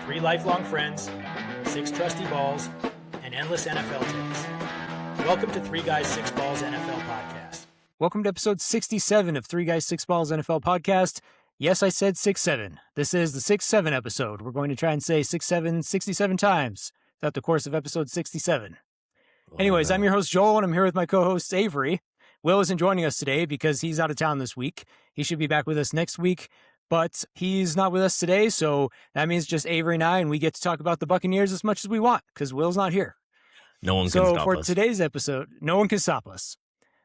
Three lifelong friends, 6 trusty balls, and endless NFL takes. Welcome to Three Guys, 6 Balls NFL Podcast. Welcome to episode 67 of Three Guys, 6 Balls NFL Podcast. Yes, I said 6-7. This is the 6-7 episode. We're going to try and say 6-7 67 times throughout the course of episode 67. Anyways, I'm your host, Joel, and I'm here with my co-host, Avery. Will isn't joining us today because he's out of town this week. He should be back with us next week, but he's not with us today, so that means just Avery and I, and we get to talk about the Buccaneers as much as we want because Will's not here. No one can stop us. So for today's episode, no one can stop us.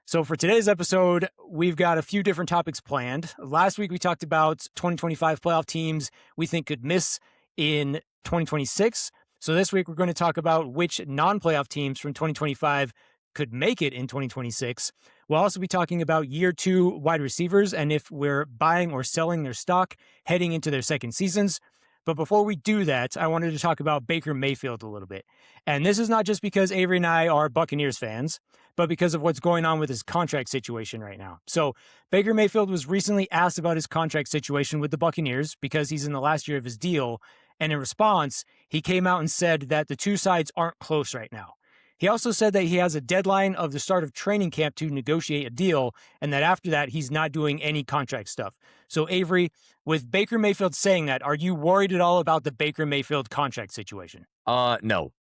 So for today's episode, we've got a few different topics planned. Last week, we talked about 2025 playoff teams we think could miss in 2026. So this week, we're going to talk about which non-playoff teams from 2025 could make it in 2026. We'll also be talking about year 2 wide receivers and if we're buying or selling their stock heading into their second seasons. But before we do that, I wanted to talk about Baker Mayfield a little bit. And this is not just because Avery and I are Buccaneers fans, but because of what's going on with his contract situation right now. So Baker Mayfield was recently asked about his contract situation with the Buccaneers because he's in the last year of his deal. And in response, he came out and said that the two sides aren't close right now. He also said that he has a deadline of the start of training camp to negotiate a deal, and that after that, he's not doing any contract stuff. So, Avery, with Baker Mayfield saying that, are you worried at all about the Baker Mayfield contract situation? No.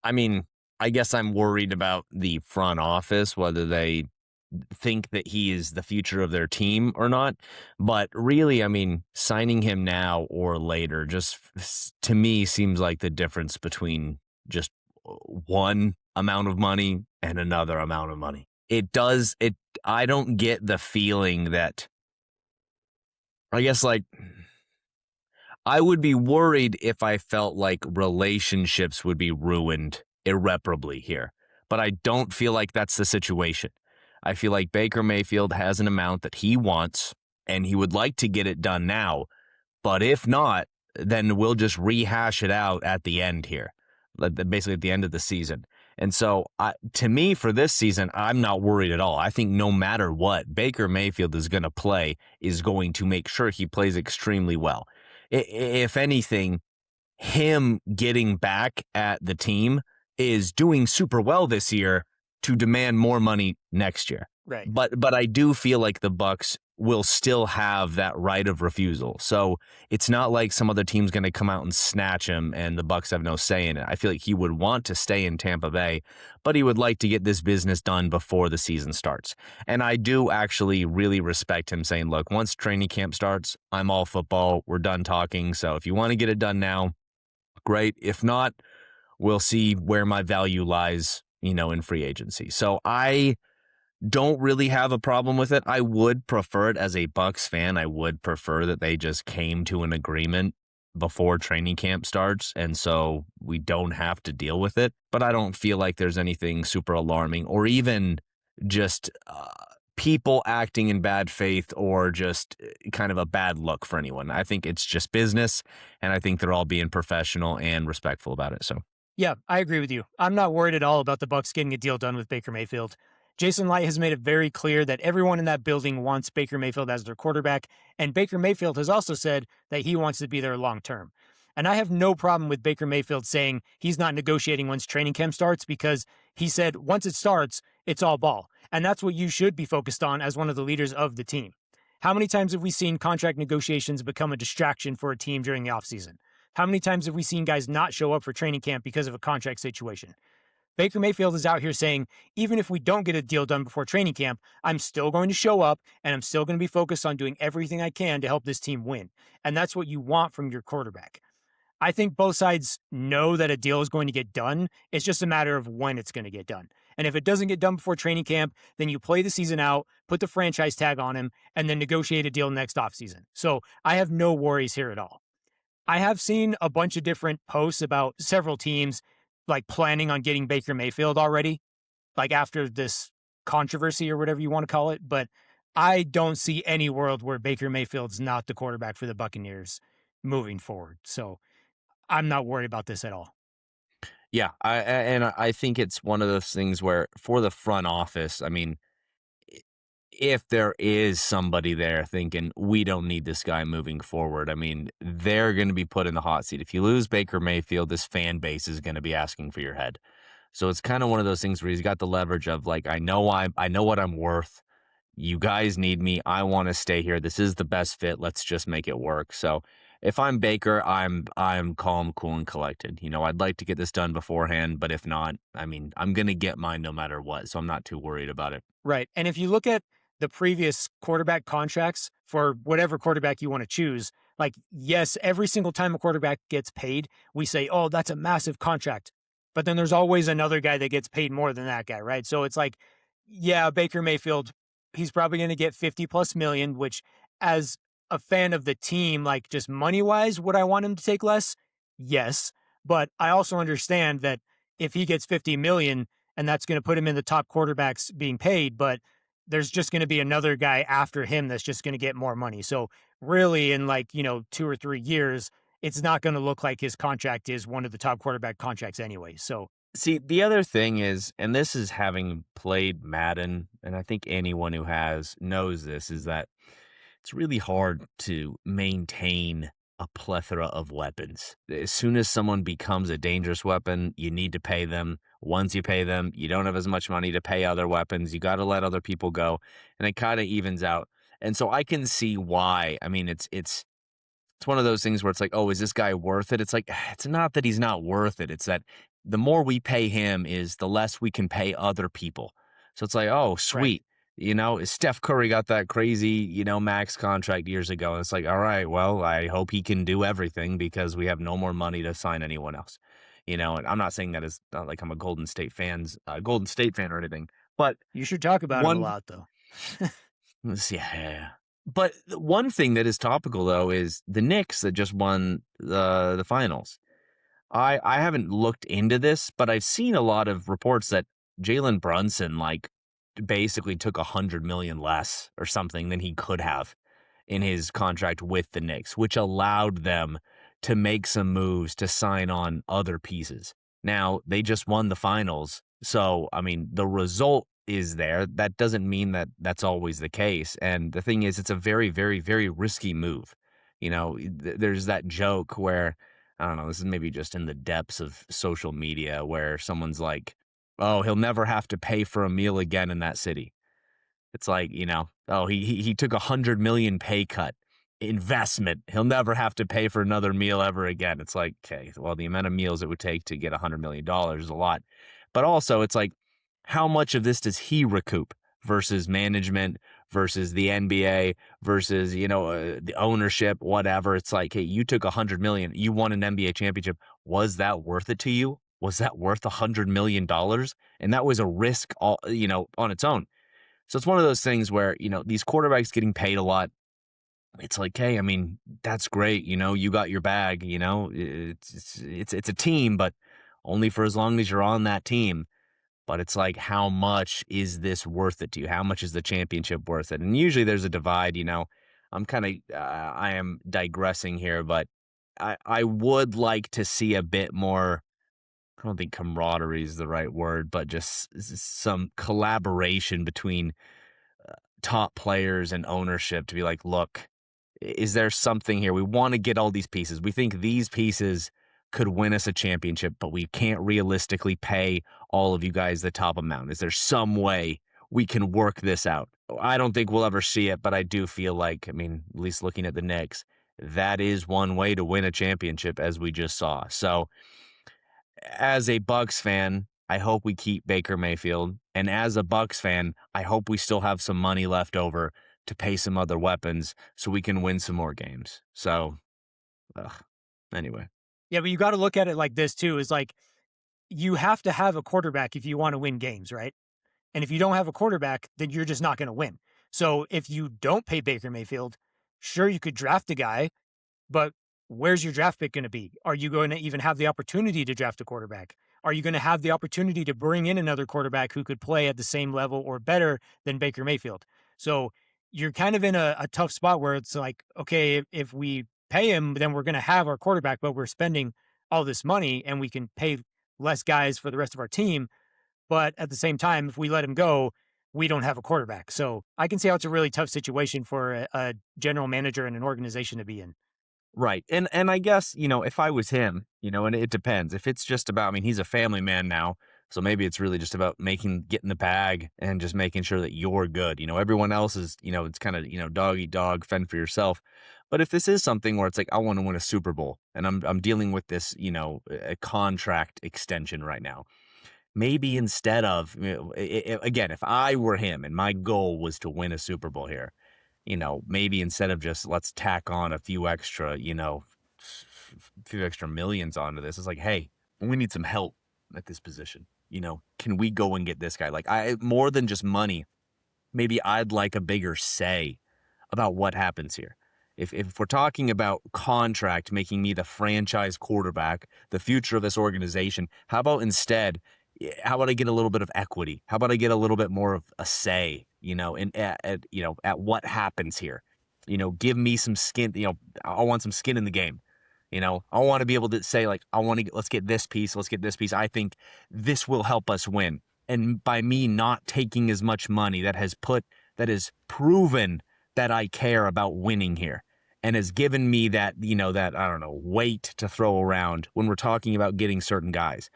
I mean, I guess I'm worried about the front office, whether they think that he is the future of their team or not. But really, I mean, signing him now or later just to me seems like the difference between just one amount of money and another amount of money. I don't get the feeling that, I guess, like, I would be worried if I felt like relationships would be ruined irreparably here. But I don't feel like that's the situation. I feel like Baker Mayfield has an amount that he wants and he would like to get it done now. But if not, then we'll just rehash it out at the end here. Basically at the end of the season. And so to me, for this season, I'm not worried at all. I think no matter what Baker Mayfield is going to make sure he plays extremely well. If anything, him getting back at the team is doing super well this year to demand more money next year. Right. But I do feel like the Bucs will still have that right of refusal. So it's not like some other team's going to come out and snatch him and the Bucs have no say in it. I feel like he would want to stay in Tampa Bay, but he would like to get this business done before the season starts. And I do actually really respect him saying, look, once training camp starts, I'm all football. We're done talking. So if you want to get it done now, great. If not, we'll see where my value lies, in free agency. So I don't really have a problem with it. I would prefer it as a Bucs fan. I would prefer that they just came to an agreement before training camp starts, and so we don't have to deal with it. But I don't feel like there's anything super alarming or even just people acting in bad faith or just kind of a bad look for anyone. I think it's just business, and I think they're all being professional and respectful about it. So yeah, I agree with you. I'm not worried at all about the Bucs getting a deal done with Baker Mayfield. Jason Light has made it very clear that everyone in that building wants Baker Mayfield as their quarterback, and Baker Mayfield has also said that he wants to be there long term. And I have no problem with Baker Mayfield saying he's not negotiating once training camp starts because he said once it starts, it's all ball. And that's what you should be focused on as one of the leaders of the team. How many times have we seen contract negotiations become a distraction for a team during the offseason? How many times have we seen guys not show up for training camp because of a contract situation? Baker Mayfield is out here saying, even if we don't get a deal done before training camp, I'm still going to show up and I'm still going to be focused on doing everything I can to help this team win. And that's what you want from your quarterback. I think both sides know that a deal is going to get done. It's just a matter of when it's going to get done. And if it doesn't get done before training camp, then you play the season out, put the franchise tag on him, and then negotiate a deal next offseason. So I have no worries here at all. I have seen a bunch of different posts about several teams like planning on getting Baker Mayfield already, like after this controversy or whatever you want to call it. But I don't see any world where Baker Mayfield's not the quarterback for the Buccaneers moving forward. So I'm not worried about this at all. yeah, I think it's one of those things where for the front office, I mean, if there is somebody there thinking we don't need this guy moving forward, I mean, they're going to be put in the hot seat. If you lose Baker Mayfield, this fan base is going to be asking for your head. So it's kind of one of those things where he's got the leverage of like, I know what I'm worth. You guys need me. I want to stay here. This is the best fit. Let's just make it work. So if I'm Baker, I'm calm, cool, and collected. You know, I'd like to get this done beforehand, but if not, I mean, I'm gonna get mine no matter what. So I'm not too worried about it. Right. And if you look at the previous quarterback contracts for whatever quarterback you want to choose, like, yes, every single time a quarterback gets paid, we say, oh, that's a massive contract. But then there's always another guy that gets paid more than that guy, right? So it's like, yeah, Baker Mayfield, he's probably going to get 50 plus million, which as a fan of the team, like just money wise, would I want him to take less? Yes. But I also understand that if he gets 50 million, and that's going to put him in the top quarterbacks being paid, but there's just going to be another guy after him that's just going to get more money. So really in like, 2 or 3 years, it's not going to look like his contract is one of the top quarterback contracts anyway. So See, the other thing is, and this is having played Madden, and I think anyone who has knows this, is that it's really hard to maintain a plethora of weapons. As soon as someone becomes a dangerous weapon, you need to pay them. Once you pay them, you don't have as much money to pay other weapons. You got to let other people go, and it kind of evens out. And so I can see why. I mean, it's one of those things where it's like, oh, is this guy worth it? It's like, it's not that he's not worth it. It's that the more we pay him is the less we can pay other people. So it's like, oh, right. sweet. You know, Steph Curry got that crazy, max contract years ago. And it's like, all right, well, I hope he can do everything because we have no more money to sign anyone else. And I'm not saying that as not like I'm a Golden State fan or anything, but You should talk about him a one lot though. yeah. But the one thing that is topical though is the Knicks that just won the finals. I haven't looked into this, but I've seen a lot of reports that Jalen Brunson like basically took 100 million less or something than he could have in his contract with the Knicks, which allowed them to make some moves to sign on other pieces. Now, they just won the finals. So, I mean, the result is there. That doesn't mean that that's always the case. And the thing is, it's a very, very, very risky move. There's that joke where, I don't know, this is maybe just in the depths of social media where someone's like, oh, he'll never have to pay for a meal again in that city. It's like, oh, he took 100 million pay cut investment. He'll never have to pay for another meal ever again. It's like, okay, well, the amount of meals it would take to get $100 million is a lot. But also, it's like, how much of this does he recoup versus management versus the NBA versus, the ownership, whatever. It's like, hey, you took 100 million, you won an NBA championship. Was that worth it to you? Was that worth $100 million? And that was a risk, on its own. So it's one of those things where, these quarterbacks getting paid a lot. It's like, hey, I mean, that's great. You got your bag, it's a team, but only for as long as you're on that team. But it's like, how much is this worth it to you? How much is the championship worth it? And usually there's a divide, I am digressing here, but I would like to see a bit more. I don't think camaraderie is the right word, but just some collaboration between top players and ownership to be like, look, is there something here? We want to get all these pieces. We think these pieces could win us a championship, but we can't realistically pay all of you guys the top amount. Is there some way we can work this out? I don't think we'll ever see it, but I do feel like, I mean, at least looking at the Knicks, that is one way to win a championship, as we just saw. So as a Bucks fan, I hope we keep Baker Mayfield. And as a Bucks fan, I hope we still have some money left over to pay some other weapons so we can win some more games. So, anyway. Yeah, but you got to look at it like this too, is like, you have to have a quarterback if you want to win games, right? And if you don't have a quarterback, then you're just not going to win. So if you don't pay Baker Mayfield, sure, you could draft a guy, but where's your draft pick going to be? Are you going to even have the opportunity to draft a quarterback? Are you going to have the opportunity to bring in another quarterback who could play at the same level or better than Baker Mayfield? So you're kind of in a tough spot where it's like, okay, if we pay him, then we're going to have our quarterback, but we're spending all this money and we can pay less guys for the rest of our team. But at the same time, if we let him go, we don't have a quarterback. So I can see how it's a really tough situation for a general manager and an organization to be in. Right. And I guess, if I was him, and it depends. If it's just about, I mean, he's a family man now, so maybe it's really just about getting the bag and just making sure that you're good. Everyone else is, it's kind of, dog eat dog, fend for yourself. But if this is something where it's like I want to win a Super Bowl and I'm dealing with this, a contract extension right now. Maybe instead of, again, if I were him and my goal was to win a Super Bowl here, maybe instead of just let's tack on a few extra, few extra millions onto this, it's like, hey, we need some help at this position. Can we go and get this guy? Like, more than just money, maybe I'd like a bigger say about what happens here. If we're talking about contract making me the franchise quarterback, the future of this organization, how about I get a little bit of equity? How about I get a little bit more of a say, at what happens here? Give me some skin, I want some skin in the game. I want to be able to say, like, let's get this piece. I think this will help us win. And by me not taking as much money that has proven that I care about winning here and has given me that, that, I don't know, weight to throw around when we're talking about getting certain guys.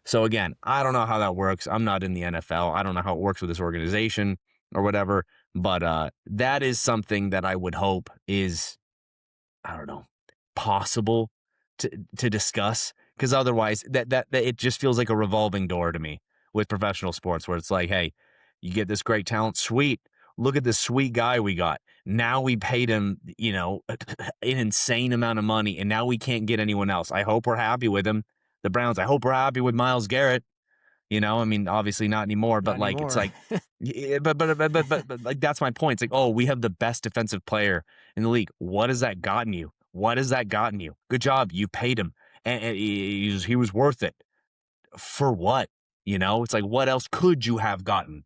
So again, I don't know how that works. I'm not in the NFL. I don't know how it works with this organization or whatever, but that is something that I would hope is, I don't know, possible to discuss, because otherwise that it just feels like a revolving door to me with professional sports, where it's like, hey, you get this great talent, sweet. Look at this sweet guy we got. Now we paid him, an insane amount of money, and now we can't get anyone else. I hope we're happy with him. The Browns, I hope we're happy with Myles Garrett. I mean, obviously not anymore, but Not like, it's anymore. like, yeah, but like, that's my point. It's like, oh, we have the best defensive player in the league. What has that gotten you? Good job. You paid him, and he was worth it. For what? It's like, what else could you have gotten?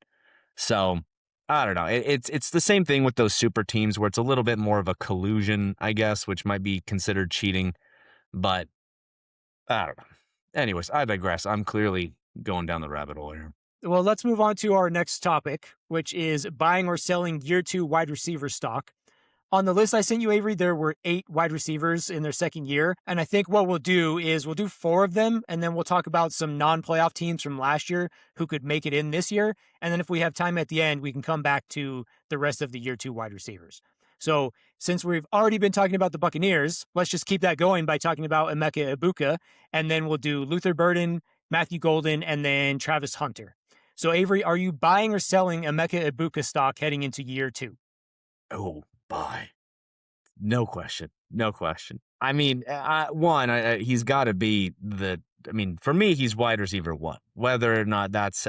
So I don't know. It's the same thing with those super teams where it's a little bit more of a collusion, I guess, which might be considered cheating, but I don't know. Anyways, I digress. I'm clearly going down the rabbit hole here. Well, let's move on to our next topic, which is buying or selling year 2 wide receiver stock. On the list I sent you, Avery, there were 8 wide receivers in their second year. And I think what we'll do is we'll do 4 of them, and then we'll talk about some non-playoff teams from last year who could make it in this year. And then if we have time at the end, we can come back to the rest of the year 2 wide receivers. So since we've already been talking about the Buccaneers, let's just keep that going by talking about Emeka Ibuka. And then we'll do Luther Burden, Matthew Golden, and then Travis Hunter. So Avery, are you buying or selling Emeka Ibuka stock heading into year 2? Oh, buy. No question. I mean, he's got to be for me, he's wide receiver 1. Whether or not that's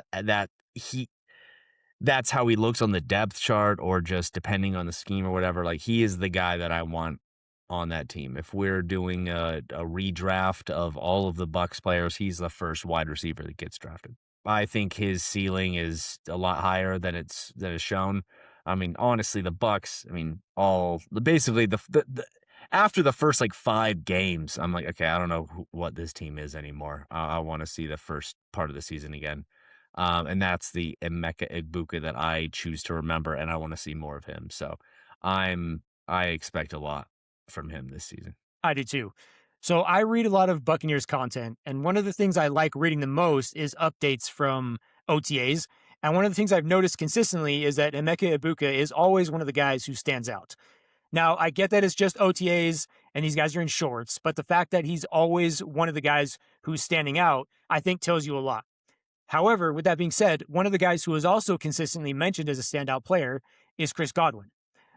how he looks on the depth chart, or just depending on the scheme or whatever, like, he is the guy that I want on that team. If we're doing a redraft of all of the Bucs players, he's the first wide receiver that gets drafted. I think his ceiling is a lot higher than it's shown. I mean, honestly, the Bucs, basically the after the first 5 games, I'm like, okay, I don't know what this team is anymore. I want to see the first part of the season again. And that's the Emeka Ibuka that I choose to remember, and I want to see more of him. So I expect a lot from him this season. I do too. So I read a lot of Buccaneers content, and one of the things I like reading the most is updates from OTAs. And one of the things I've noticed consistently is that Emeka Ibuka is always one of the guys who stands out. Now, I get that it's just OTAs and these guys are in shorts, but the fact that he's always one of the guys who's standing out, I think tells you a lot. However, with that being said, one of the guys who is also consistently mentioned as a standout player is Chris Godwin.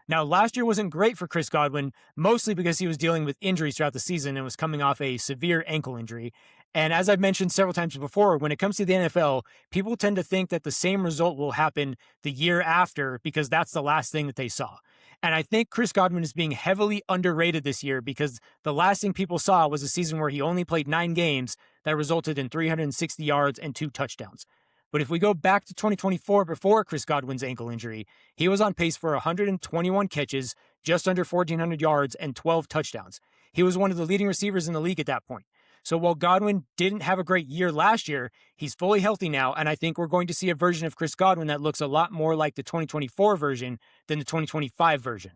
Now, last year wasn't great for Chris Godwin, mostly because he was dealing with injuries throughout the season and was coming off a severe ankle injury. And as I've mentioned several times before, when it comes to the NFL, people tend to think that the same result will happen the year after because that's the last thing that they saw. And I think Chris Godwin is being heavily underrated this year because the last thing people saw was a season where he only played 9 games that resulted in 360 yards and 2 touchdowns. But if we go back to 2024 before Chris Godwin's ankle injury, he was on pace for 121 catches, just under 1,400 yards, and 12 touchdowns. He was one of the leading receivers in the league at that point. So while Godwin didn't have a great year last year, he's fully healthy now. And I think we're going to see a version of Chris Godwin that looks a lot more like the 2024 version than the 2025 version.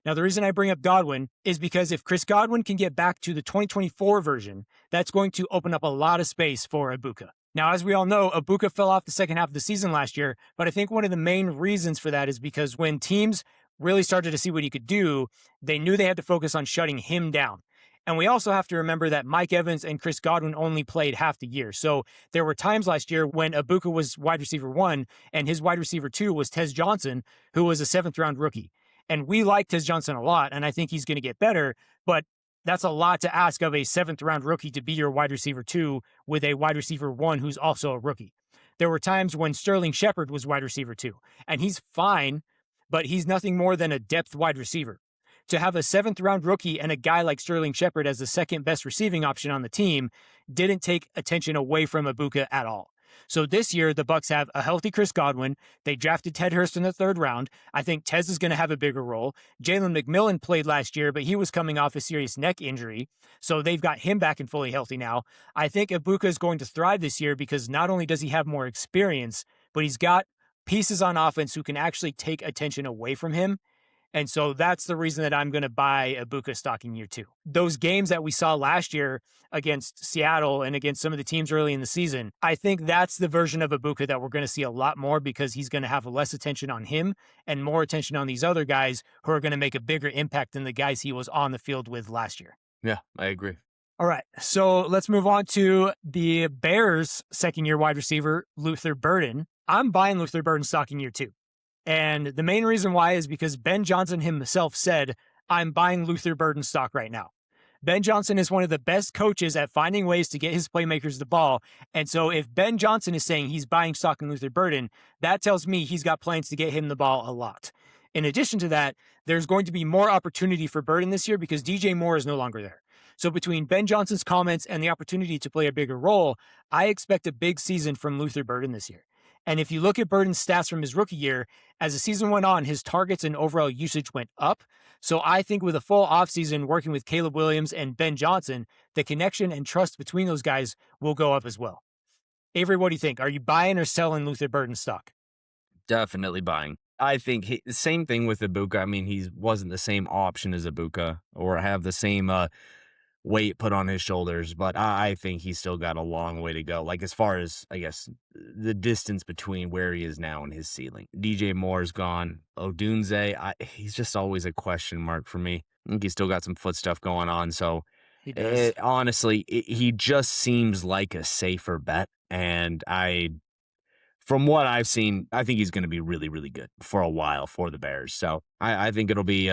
Now, the reason I bring up Godwin is because if Chris Godwin can get back to the 2024 version, that's going to open up a lot of space for Ibuka. Now, as we all know, Ibuka fell off the second half of the season last year, but I think one of the main reasons for that is because when teams really started to see what he could do, they knew they had to focus on shutting him down. And we also have to remember that Mike Evans and Chris Godwin only played half the year. So there were times last year when Ibuka was wide receiver 1 and his wide receiver 2 was Tez Johnson, who was a 7th-round rookie. And we like Tez Johnson a lot, and I think he's going to get better, but that's a lot to ask of a 7th-round rookie to be your wide receiver 2 with a wide receiver 1 who's also a rookie. There were times when Sterling Shepard was wide receiver 2, and he's fine, but he's nothing more than a depth wide receiver. To have a 7th-round rookie and a guy like Sterling Shepard as the second best receiving option on the team didn't take attention away from Ibuka at all. So this year, the Bucs have a healthy Chris Godwin. They drafted Ted Hurst in the 3rd round. I think Tez is going to have a bigger role. Jalen McMillan played last year, but he was coming off a serious neck injury. So they've got him back and fully healthy now. I think Ibuka is going to thrive this year because not only does he have more experience, but he's got pieces on offense who can actually take attention away from him. And so that's the reason that I'm going to buy Ibuka stock in year 2. Those games that we saw last year against Seattle and against some of the teams early in the season, I think that's the version of Ibuka that we're going to see a lot more because he's going to have less attention on him and more attention on these other guys who are going to make a bigger impact than the guys he was on the field with last year. Yeah, I agree. All right, so let's move on to the Bears' second-year wide receiver, Luther Burden. I'm buying Luther Burden stock in year 2. And the main reason why is because Ben Johnson himself said, I'm buying Luther Burden stock right now. Ben Johnson is one of the best coaches at finding ways to get his playmakers the ball. And so if Ben Johnson is saying he's buying stock in Luther Burden, that tells me he's got plans to get him the ball a lot. In addition to that, there's going to be more opportunity for Burden this year because DJ Moore is no longer there. So between Ben Johnson's comments and the opportunity to play a bigger role, I expect a big season from Luther Burden this year. And if you look at Burden's stats from his rookie year, as the season went on, his targets and overall usage went up. So I think with a full offseason working with Caleb Williams and Ben Johnson, the connection and trust between those guys will go up as well. Avery, what do you think? Are you buying or selling Luther Burden stock? Definitely buying. I think same thing with Ibuka. I mean, he wasn't the same option as Ibuka or have the same weight put on his shoulders, but I think he's still got a long way to go. Like as far as, I guess, the distance between where he is now and his ceiling. DJ Moore's gone. Odunze, he's just always a question mark for me. I think he's still got some foot stuff going on. So He does. honestly, he just seems like a safer bet. And from what I've seen, I think he's going to be really, really good for a while for the Bears. So I think it'll be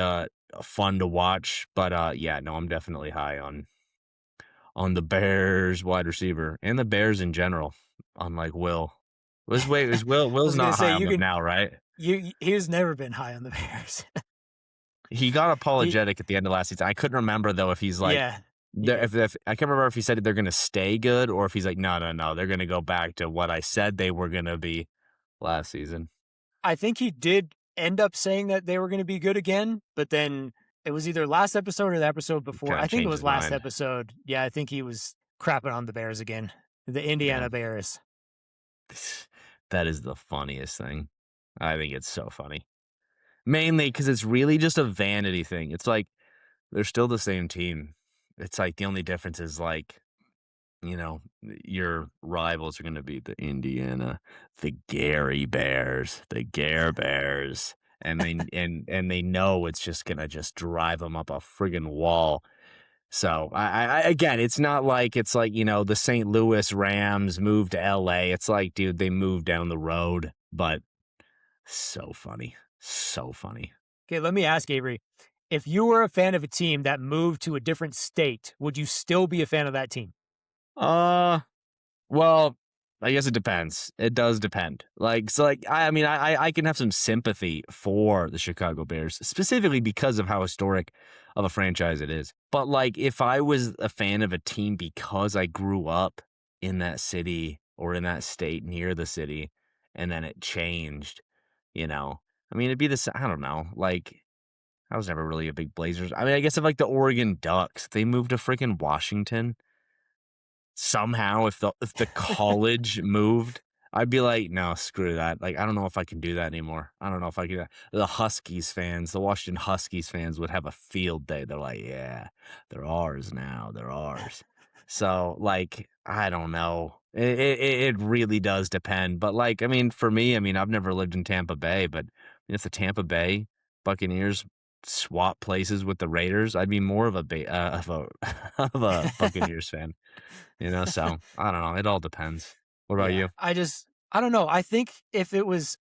fun to watch. But yeah, no, I'm definitely high on the Bears wide receiver and the Bears in general. Unlike Will. Will's not high on them now, right? He's never been high on the Bears. He got apologetic at the end of last season. I couldn't remember though if he's like, yeah. if I can't remember if he said they're going to stay good or if he's like, no, they're going to go back to what I said they were going to be last season. I think he did end up saying that they were going to be good again, but then it was either last episode or the episode before. Kinda I think it changed was his last mind. episode. Yeah, I think he was crapping on the Bears again. The Indiana Bears. That is the funniest thing. I think it's so funny. Mainly because it's really just a vanity thing. It's like they're still the same team. It's like the only difference is like, your rivals are going to be the Gary Bears, the Gare Bears. And they and they know it's just going to just drive them up a friggin' wall. So I again, it's not like it's like, the St. Louis Rams moved to LA. It's like, dude, they moved down the road, but so funny. So funny. Okay, let me ask Avery. If you were a fan of a team that moved to a different state, would you still be a fan of that team? Well, I guess it depends. It does depend. I can have some sympathy for the Chicago Bears, specifically because of how historic of a franchise it is. But like, if I was a fan of a team because I grew up in that city or in that state near the city, and then it changed, it'd be this. I don't know. Like, I was never really a big Blazers. I mean, I guess if like the Oregon Ducks, they moved to freaking Washington. somehow if the college moved, I'd be like, no, screw that. Like, I don't know if I can do that anymore. I don't know if I can. The Huskies fans, the Washington Huskies fans would have a field day. They're like, yeah, they're ours now. They're ours. So, like, I don't know. It really does depend. But like, I mean, for me, I mean, I've never lived in Tampa Bay, but if the Tampa Bay Buccaneers swap places with the Raiders, I'd be more of of a of a Buccaneers fan. So I don't know. It all depends. What about Yeah. you? I don't know. I think if it was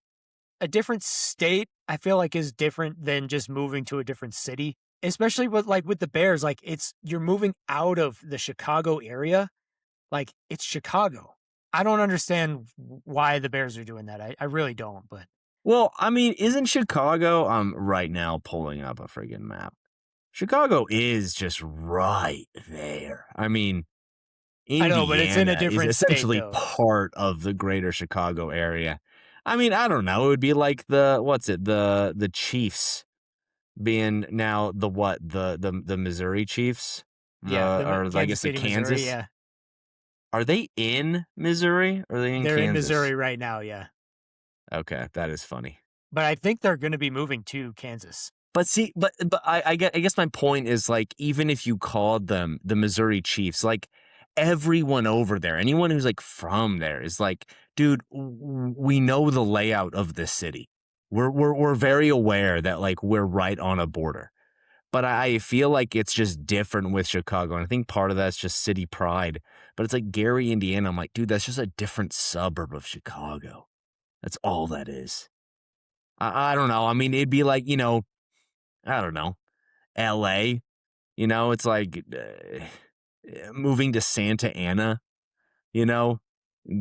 a different state, I feel like is different than just moving to a different city, especially with the Bears. Like you're moving out of the Chicago area. Like it's Chicago. I don't understand why the Bears are doing that. I really don't, but Well, I mean, isn't Chicago? I'm right now pulling up a friggin' map. Chicago is just right there. I mean, I know, but it's in a Indiana is different state essentially though. part of the greater Chicago area. I mean, I don't know. It would be like the Chiefs being now the what the Missouri Chiefs, Yeah, or I Kansas guess the City, Missouri. Kansas. Yeah, Are they in Missouri or are they in they're in Kansas? Missouri right now. Yeah, Okay, that is funny. but I think they're going to be moving to Kansas. But see, but I guess my point is like even if you called them the Missouri Chiefs, like everyone over there, anyone who's like from there is like, dude, we know the layout of this city. We're very aware that like we're right on a border. But I feel like it's just different with Chicago. And I think part of that's just city pride. But it's like Gary, Indiana. I'm like, dude, that's just a different suburb of Chicago. That's all that is. I don't know. I mean, it'd be like, I don't know, LA. It's like moving to Santa Ana, you know,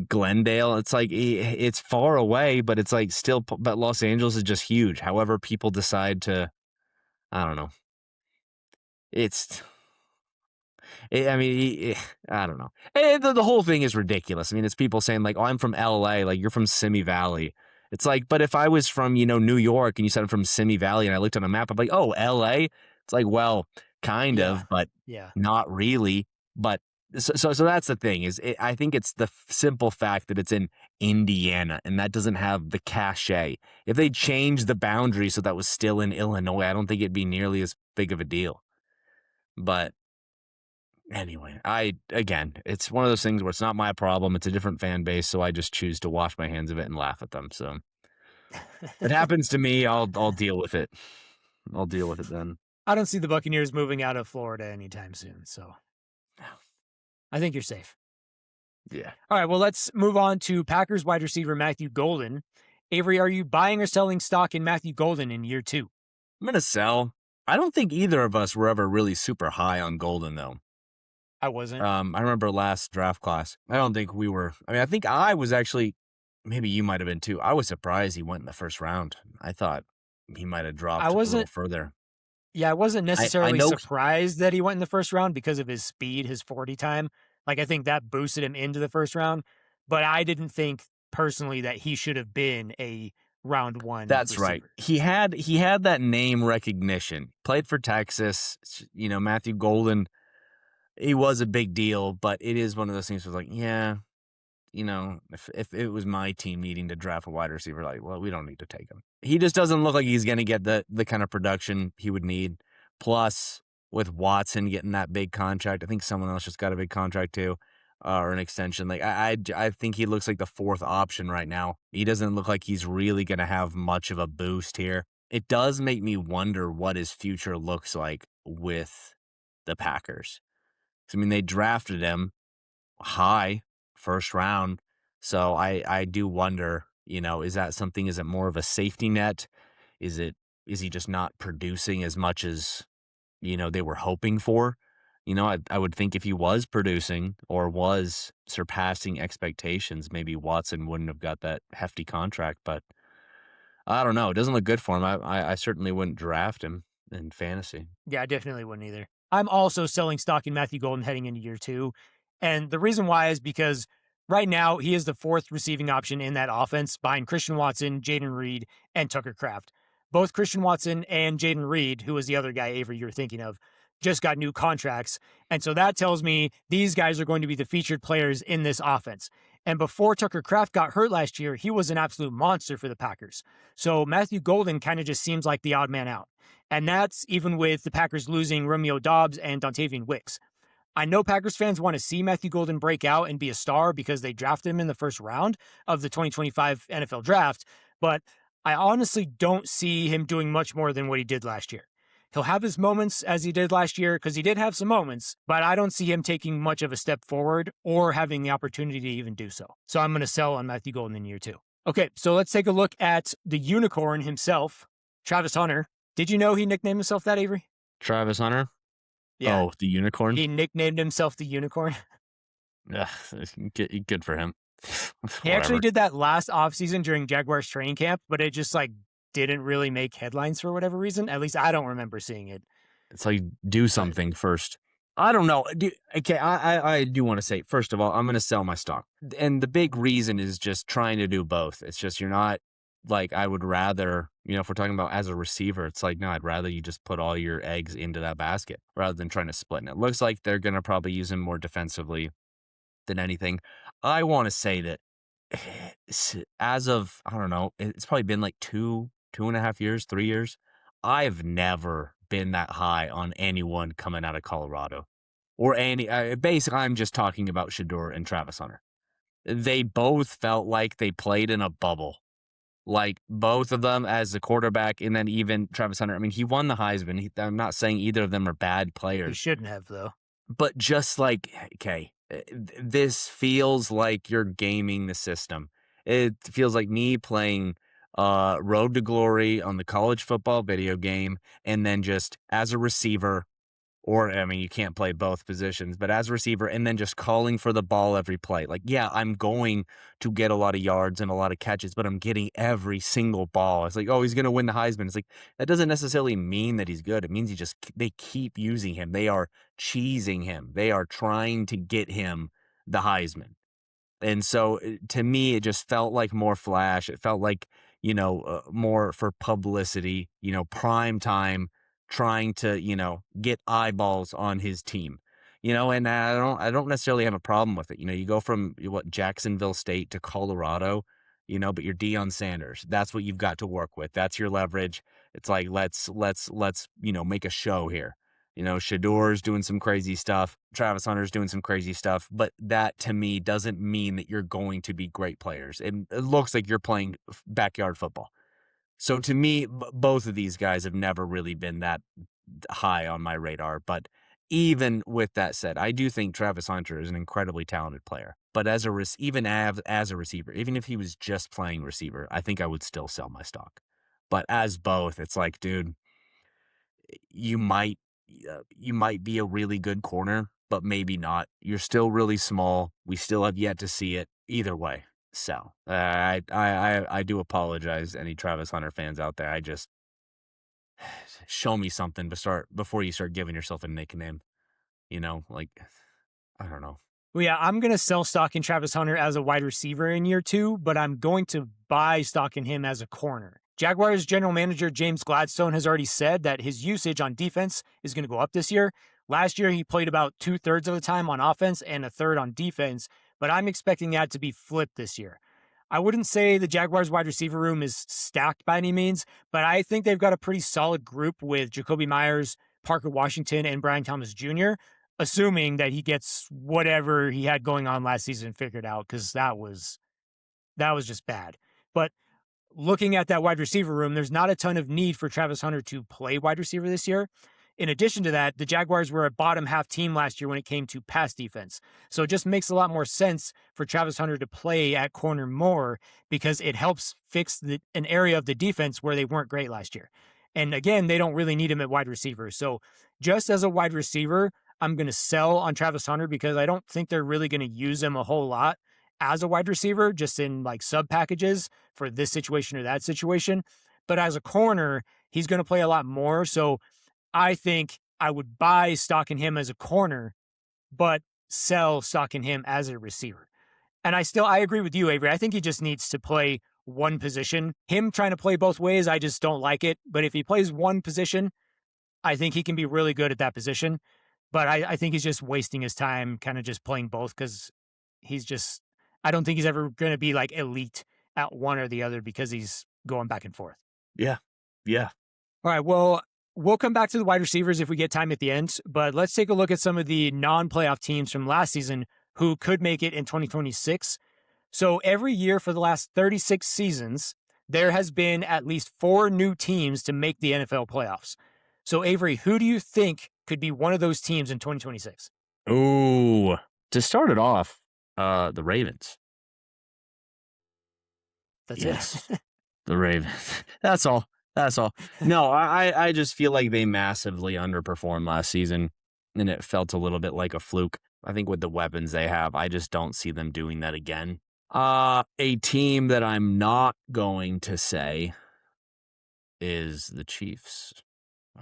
Glendale. It's like it's far away, but it's like still, but Los Angeles is just huge. However, people decide to, I don't know. It's I mean, I don't know. The whole thing is ridiculous. I mean, it's people saying like, "Oh, I'm from LA," like you're from Simi Valley. It's like, but if I was from New York and you said I'm from Simi Valley and I looked on a map, I'm like, "Oh, LA." It's like, well, kind Yeah, of, but yeah, not really. But so that's the thing I think it's the simple fact that it's in Indiana and that doesn't have the cachet. If they changed the boundary so that was still in Illinois, I don't think it'd be nearly as big of a deal. But anyway, again, it's one of those things where it's not my problem. It's a different fan base, so I just choose to wash my hands of it and laugh at them. So if it happens to me, I'll deal with it. I'll deal with it then. I don't see the Buccaneers moving out of Florida anytime soon. So I think you're safe. Yeah. All right, well, let's move on to Packers wide receiver Matthew Golden. Avery, are you buying or selling stock in Matthew Golden in year 2? I'm gonna sell. I don't think either of us were ever really super high on Golden though. I wasn't. I remember last draft class. I don't think we were. I mean, I think I was actually. Maybe you might have been too. I was surprised he went in the first round. I thought he might have I dropped a little wasn't. further. Yeah, I wasn't I necessarily know surprised that he went in the first round because of his speed, his 40 time. Like, I think that boosted him into the first round. But I didn't think personally that he should have been a round 1 that's right. receiver. He had that name recognition. Played for Texas. Matthew Golden. He was a big deal, but it is one of those things. Was like, yeah, if it was my team needing to draft a wide receiver, like, well, we don't need to take him. He just doesn't look like he's going to get the kind of production he would need. Plus, with Watson getting that big contract, I think someone else just got a big contract too, or an extension. Like, I think he looks like the fourth option right now. He doesn't look like he's really going to have much of a boost here. It does make me wonder what his future looks like with the Packers. I mean, they drafted him high, first round. So I do wonder, is that something? Is it more of a safety net? Is he just not producing as much as, they were hoping for? I would think if he was producing or was surpassing expectations, maybe Watson wouldn't have got that hefty contract. But I don't know. It doesn't look good for him. I certainly wouldn't draft him in fantasy. Yeah, I definitely wouldn't either. I'm also selling stock in Matthew Golden heading into year 2. And the reason why is because right now he is the 4th receiving option in that offense behind Christian Watson, Jaden Reed, and Tucker Kraft. Both Christian Watson and Jaden Reed, who was the other guy, Avery, you were thinking of, just got new contracts. And so that tells me these guys are going to be the featured players in this offense. And before Tucker Kraft got hurt last year, he was an absolute monster for the Packers. So Matthew Golden kind of just seems like the odd man out. And that's even with the Packers losing Romeo Doubs and Dontavian Wicks. I know Packers fans want to see Matthew Golden break out and be a star because they drafted him in the first round of the 2025 NFL draft, but I honestly don't see him doing much more than what he did last year. He'll have his moments as he did last year because he did have some moments, but I don't see him taking much of a step forward or having the opportunity to even do so. So I'm going to sell on Matthew Golden in year 2. Okay, so let's take a look at the unicorn himself, Travis Hunter. Did you know he nicknamed himself that, Avery? Travis Hunter? Yeah. Oh, the unicorn? He nicknamed himself the unicorn. Ugh, good for him. He actually did that last offseason during Jaguars training camp, but it just didn't really make headlines for whatever reason. At least I don't remember seeing it. It's like, do something first. I don't know. Okay, I do want to say, first of all, I'm going to sell my stock. And the big reason is just trying to do both. It's just you're not I would rather, if we're talking about as a receiver, it's like, no, I'd rather you just put all your eggs into that basket rather than trying to split. And it looks like they're going to probably use him more defensively than anything. I want to say that as of, I don't know, it's probably been 2.5 years, 3 years. I've never been that high on anyone coming out of Colorado or basically, I'm just talking about Shedeur and Travis Hunter. They both felt like they played in a bubble. Both of them as the quarterback, and then even Travis Hunter. I mean, he won the Heisman. I'm not saying either of them are bad players. He shouldn't have, though. But just okay, this feels like you're gaming the system. It feels like me playing Road to Glory on the college football video game, and then just as a receiver, or, I mean, you can't play both positions, but as a receiver, and then just calling for the ball every play. Yeah, I'm going to get a lot of yards and a lot of catches, but I'm getting every single ball. It's oh, he's going to win the Heisman. It's that doesn't necessarily mean that he's good. It means they keep using him. They are cheesing him. They are trying to get him the Heisman. And so to me, it just felt like more flash. It felt like, more for publicity, prime time, trying to, get eyeballs on his team, and I don't necessarily have a problem with it. You go from Jacksonville State to Colorado, but you're Deion Sanders. That's what you've got to work with. That's your leverage. It's let's make a show here. Shadeur's doing some crazy stuff. Travis Hunter's doing some crazy stuff, but that to me doesn't mean that you're going to be great players. It looks like you're playing backyard football. So to me, both of these guys have never really been that high on my radar. But even with that said, I do think Travis Hunter is an incredibly talented player. But as a receiver, even if he was just playing receiver, I think I would still sell my stock. But as both, it's dude, you might be a really good corner, but maybe not. You're still really small. We still have yet to see it. Either way, sell. I do apologize, any Travis Hunter fans out there. I just show me something before you start giving yourself a nickname. I don't know. Well, yeah, I'm going to sell stock in Travis Hunter as a wide receiver in year 2, but I'm going to buy stock in him as a corner. Jaguars general manager James Gladstone has already said that his usage on defense is going to go up this year. Last year, he played about 2/3 of the time on offense and 1/3 on defense, but I'm expecting that to be flipped this year. I wouldn't say the Jaguars wide receiver room is stacked by any means, but I think they've got a pretty solid group with Jacoby Myers, Parker Washington, and Brian Thomas Jr., assuming that he gets whatever he had going on last season figured out, because that was just bad. But looking at that wide receiver room, there's not a ton of need for Travis Hunter to play wide receiver this year. In addition to that, the Jaguars were a bottom half team last year when it came to pass defense. So it just makes a lot more sense for Travis Hunter to play at corner more because it helps fix an area of the defense where they weren't great last year. And again, they don't really need him at wide receiver. So just as a wide receiver, I'm going to sell on Travis Hunter because I don't think they're really going to use him a whole lot as a wide receiver, just in sub packages for this situation or that situation. But as a corner, he's going to play a lot more. So I think I would buy stock in him as a corner, but sell stock in him as a receiver. And I agree with you, Avery. I think he just needs to play one position. Him trying to play both ways, I just don't like it. But if he plays one position, I think he can be really good at that position, but I think he's just wasting his time kind of just playing both because I don't think he's ever going to be like elite at one or the other because he's going back and forth. Yeah. Yeah. All right. Well, we'll come back to the wide receivers if we get time at the end, but let's take a look at some of the non-playoff teams from last season who could make it in 2026. So every year for the last 36 seasons, there has been at least 4 new teams to make the NFL playoffs. So Avery, who do you think could be one of those teams in 2026? Ooh. To start it off, the Ravens. That's Yes. it. The Ravens. That's all. That's all. No, I just feel like they massively underperformed last season, and it felt a little bit like a fluke. I think with the weapons they have, I just don't see them doing that again. A team that I'm not going to say is the Chiefs.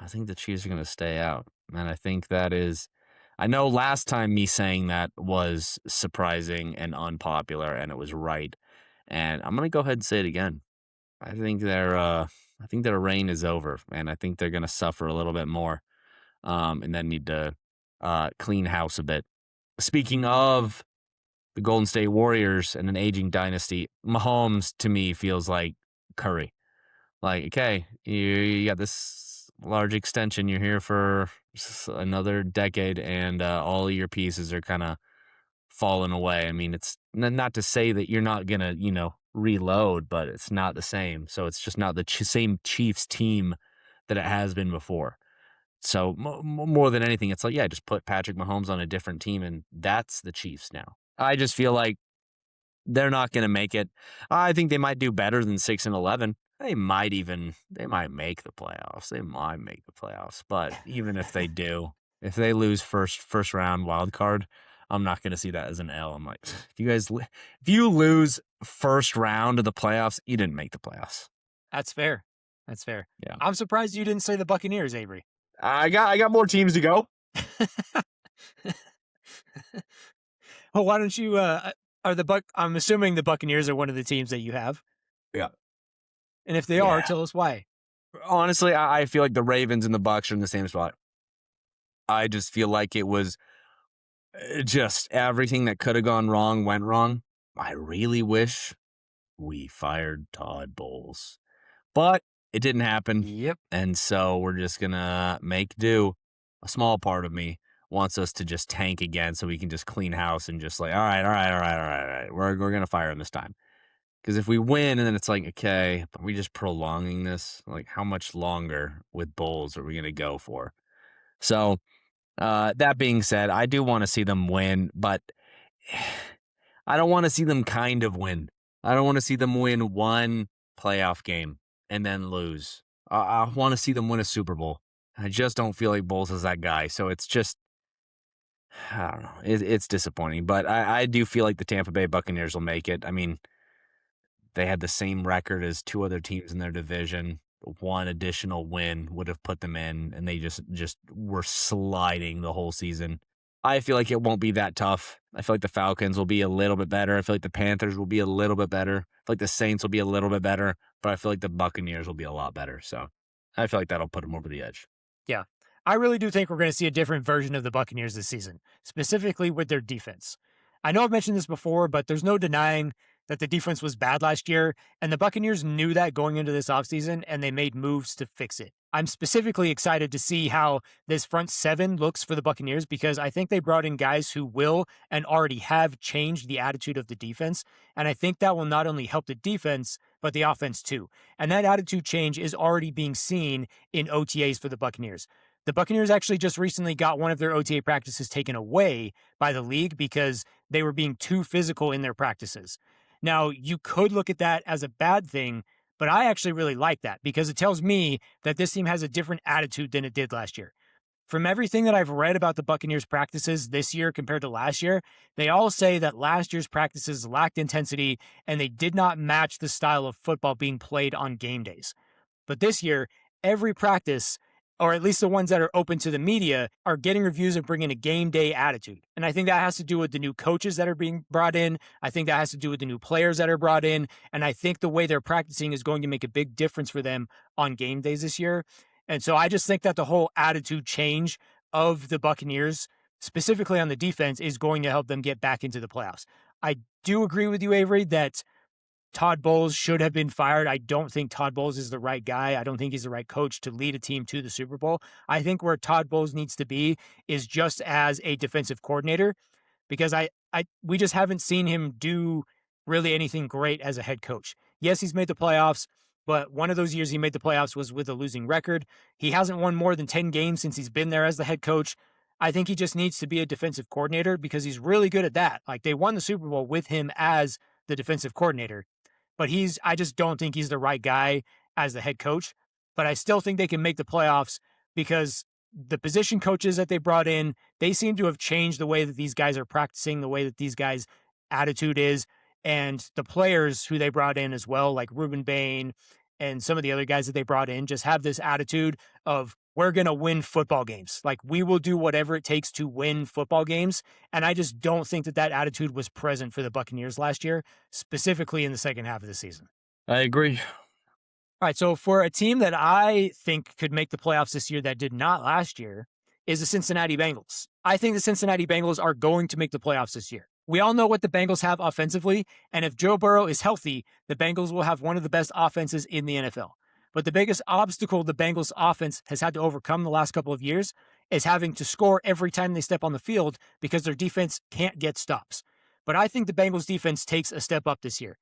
I think the Chiefs are going to stay out. And I think that is, I know last time me saying that was surprising and unpopular, and it was right. And I'm going to go ahead and say it again. I think their reign is over, and I think they're going to suffer a little bit more, and then need to clean house a bit. Speaking of the Golden State Warriors and an aging dynasty, Mahomes to me feels like Curry. Like, okay, you got this large extension, you're here for another decade, and all of your pieces are kind of falling away. I mean, it's not to say that you're not gonna, reload, but it's not the same. So it's just not the same Chiefs team that it has been before. So more than anything, it's like, yeah, just put Patrick Mahomes on a different team, and that's the Chiefs now. I just feel like they're not going to make it. I think they might do better than 6-11. They might make the playoffs. They might make the playoffs. But even if they do, if they lose first round wild card, I'm not going to see that as an L. I'm like, if you lose first round of the playoffs, you didn't make the playoffs. That's fair. That's fair. Yeah. I'm surprised you didn't say the Buccaneers, Avery. I got more teams to go. Well, why don't you I'm assuming the Buccaneers are one of the teams that you have. Yeah. And if they are, tell us why. Honestly, I feel like the Ravens and the Bucs are in the same spot. I just feel like it was just everything that could have gone wrong went wrong. I really wish we fired Todd Bowles, but it didn't happen. Yep. And so we're just going to make do. A small part of me wants us to just tank again so we can just clean house and just like, all right. We're going to fire him this time. Because if we win and then it's like, okay, are we just prolonging this? Like, how much longer with Bowles are we going to go for? So, that being said, I do want to see them win, but I don't want to see them kind of win. I don't want to see them win one playoff game and then lose. I want to see them win a Super Bowl. I just don't feel like Bowles is that guy. So it's just, I don't know. It's disappointing, but I do feel like the Tampa Bay Buccaneers will make it. I mean, they had the same record as 2 other teams in their division. One additional win would have put them in, and they just were sliding the whole season. I feel like it won't be that tough. I feel like the Falcons will be a little bit better. I feel like the Panthers will be a little bit better. I feel like the Saints will be a little bit better, but I feel like the Buccaneers will be a lot better. So I feel like that'll put them over the edge. Yeah. I really do think we're going to see a different version of the Buccaneers this season, specifically with their defense. I know I've mentioned this before, but there's no denying that the defense was bad last year, and the Buccaneers knew that going into this offseason, and they made moves to fix it. I'm specifically excited to see how this front 7 looks for the Buccaneers because I think they brought in guys who will and already have changed the attitude of the defense, and I think that will not only help the defense, but the offense too. And that attitude change is already being seen in OTAs for the Buccaneers. The Buccaneers actually just recently got one of their OTA practices taken away by the league because they were being too physical in their practices. Now, you could look at that as a bad thing, but I actually really like that because it tells me that this team has a different attitude than it did last year. From everything that I've read about the Buccaneers practices this year compared to last year, they all say that last year's practices lacked intensity and they did not match the style of football being played on game days. But this year, every practice, or at least the ones that are open to the media, are getting reviews and bringing a game day attitude. And I think that has to do with the new coaches that are being brought in. I think that has to do with the new players that are brought in. And I think the way they're practicing is going to make a big difference for them on game days this year. And so I just think that the whole attitude change of the Buccaneers, specifically on the defense, is going to help them get back into the playoffs. I do agree with you, Avery, that Todd Bowles should have been fired. I don't think Todd Bowles is the right guy. I don't think he's the right coach to lead a team to the Super Bowl. I think where Todd Bowles needs to be is just as a defensive coordinator, because we just haven't seen him do really anything great as a head coach. Yes, he's made the playoffs, but one of those years he made the playoffs was with a losing record. He hasn't won more than 10 games since he's been there as the head coach. I think he just needs to be a defensive coordinator because he's really good at that. Like, they won the Super Bowl with him as the defensive coordinator, but I just don't think he's the right guy as the head coach. But I still think they can make the playoffs because the position coaches that they brought in, they seem to have changed the way that these guys are practicing, the way that these guys' attitude is. And the players who they brought in as well, like Ruben Bain and some of the other guys that they brought in, just have this attitude of, we're going to win football games. Like, we will do whatever it takes to win football games. And I just don't think that attitude was present for the Buccaneers last year, specifically in the second half of the season. I agree. All right, so for a team that I think could make the playoffs this year that did not last year is the Cincinnati Bengals. I think the Cincinnati Bengals are going to make the playoffs this year. We all know what the Bengals have offensively, and if Joe Burrow is healthy, the Bengals will have one of the best offenses in the NFL. But the biggest obstacle the Bengals offense has had to overcome the last couple of years is having to score every time they step on the field because their defense can't get stops. But I think the Bengals defense takes a step up this year.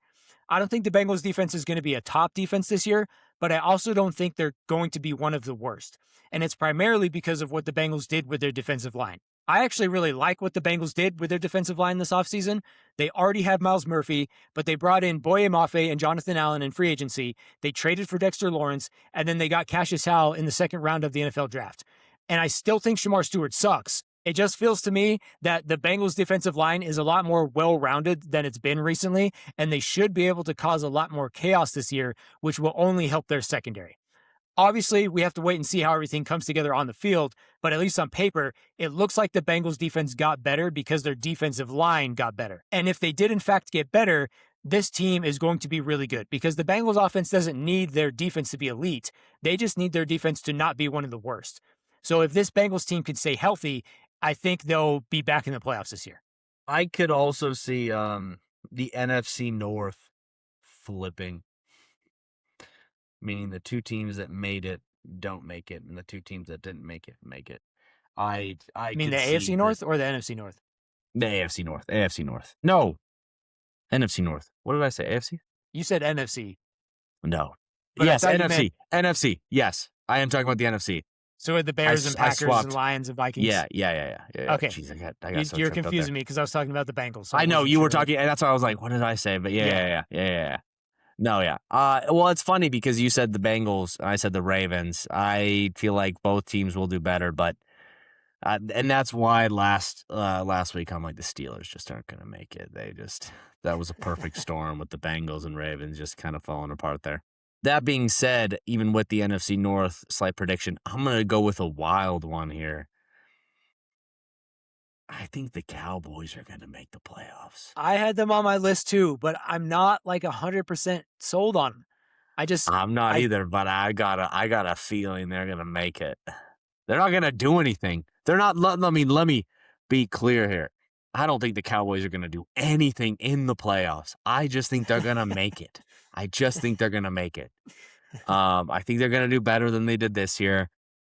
I don't think the Bengals defense is going to be a top defense this year, but I also don't think they're going to be one of the worst. And it's primarily because of what the Bengals did with their defensive line. I actually really like what the Bengals did with their defensive line this offseason. They already had Miles Murphy, but they brought in Boye Mafe and Jonathan Allen in free agency. They traded for Dexter Lawrence, and then they got Cassius Howell in the second round of the NFL draft. And I still think Shamar Stewart sucks. It just feels to me that the Bengals defensive line is a lot more well-rounded than it's been recently, and they should be able to cause a lot more chaos this year, which will only help their secondary. Obviously, we have to wait and see how everything comes together on the field, but at least on paper, it looks like the Bengals defense got better because their defensive line got better. And if they did in fact get better, this team is going to be really good because the Bengals offense doesn't need their defense to be elite. They just need their defense to not be one of the worst. So if this Bengals team can stay healthy, I think they'll be back in the playoffs this year. I could also see the NFC North flipping, meaning the two teams that made it don't make it, and the two teams that didn't make it make it. I mean the AFC North or the NFC North? The AFC North. AFC North. No. NFC North. What did I say? AFC? You said NFC. No. But yes, NFC. NFC. Yes. I am talking about the NFC. So are the Bears and Packers and Lions and Vikings? Yeah. Okay. Jeez, I got so You're confusing me because I was talking about the Bengals. So I know you were talking, and that's why I was like, what did I say? But yeah. No, yeah. Well, it's funny because you said the Bengals, I said the Ravens. I feel like both teams will do better, but and that's why last week I'm like, the Steelers just aren't going to make it. That was a perfect storm with the Bengals and Ravens just kind of falling apart there. That being said, even with the NFC North slight prediction, I'm going to go with a wild one here. I think the Cowboys are going to make the playoffs. I had them on my list too, but I'm not like 100% sold on them. I'm not either, but I got a feeling they're going to make it. They're not going to do anything. They're not. Let me be clear here. I don't think the Cowboys are going to do anything in the playoffs. I just think they're going to make it. I just think they're going to make it. I think they're going to do better than they did this year.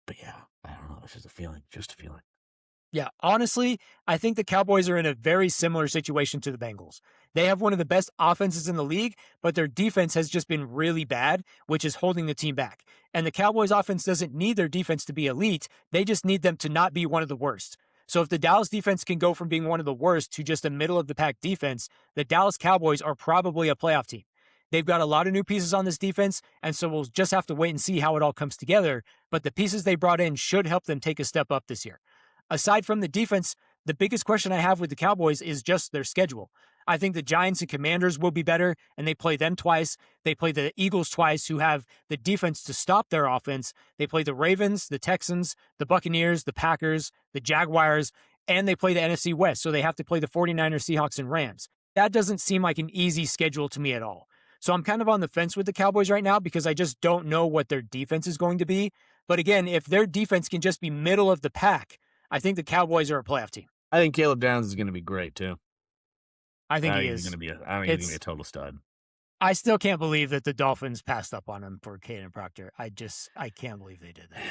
But yeah, I don't know. It's just a feeling. Yeah, honestly, I think the Cowboys are in a very similar situation to the Bengals. They have one of the best offenses in the league, but their defense has just been really bad, which is holding the team back. And the Cowboys offense doesn't need their defense to be elite. They just need them to not be one of the worst. So if the Dallas defense can go from being one of the worst to just a middle of the pack defense, the Dallas Cowboys are probably a playoff team. They've got a lot of new pieces on this defense, and so we'll just have to wait and see how it all comes together. But the pieces they brought in should help them take a step up this year. Aside from the defense, the biggest question I have with the Cowboys is just their schedule. I think the Giants and Commanders will be better, and they play them twice. They play the Eagles twice, who have the defense to stop their offense. They play the Ravens, the Texans, the Buccaneers, the Packers, the Jaguars, and they play the NFC West, so they have to play the 49ers, Seahawks, and Rams. That doesn't seem like an easy schedule to me at all. So I'm kind of on the fence with the Cowboys right now because I just don't know what their defense is going to be. But again, if their defense can just be middle of the pack, I think the Cowboys are a playoff team. I think Caleb Downs is going to be great too. I think he he's is. going to be. I think he's going to be a total stud. I still can't believe that the Dolphins passed up on him for Caden Proctor. I can't believe they did that.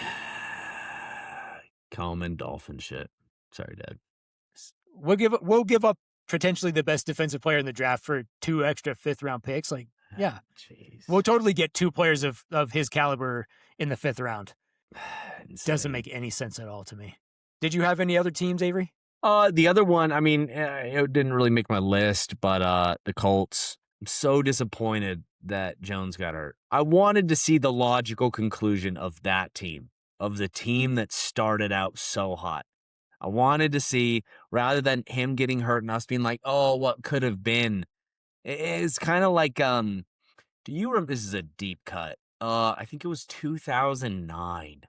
Common Dolphin shit. Sorry, Dad. We'll give up potentially the best defensive player in the draft for 2 extra 5th round picks. Like, yeah, Jeez. we'll totally get 2 players of his caliber in the 5th round. Doesn't make any sense at all to me. Did you have any other teams, Avery? The other one, I mean, it didn't really make my list, but the Colts. I'm so disappointed that Jones got hurt. I wanted to see the logical conclusion of that team, of the team that started out so hot. I wanted to see, rather than him getting hurt and us being like, oh, what could have been. It's kind of like, do you remember, this is a deep cut. I think it was 2009.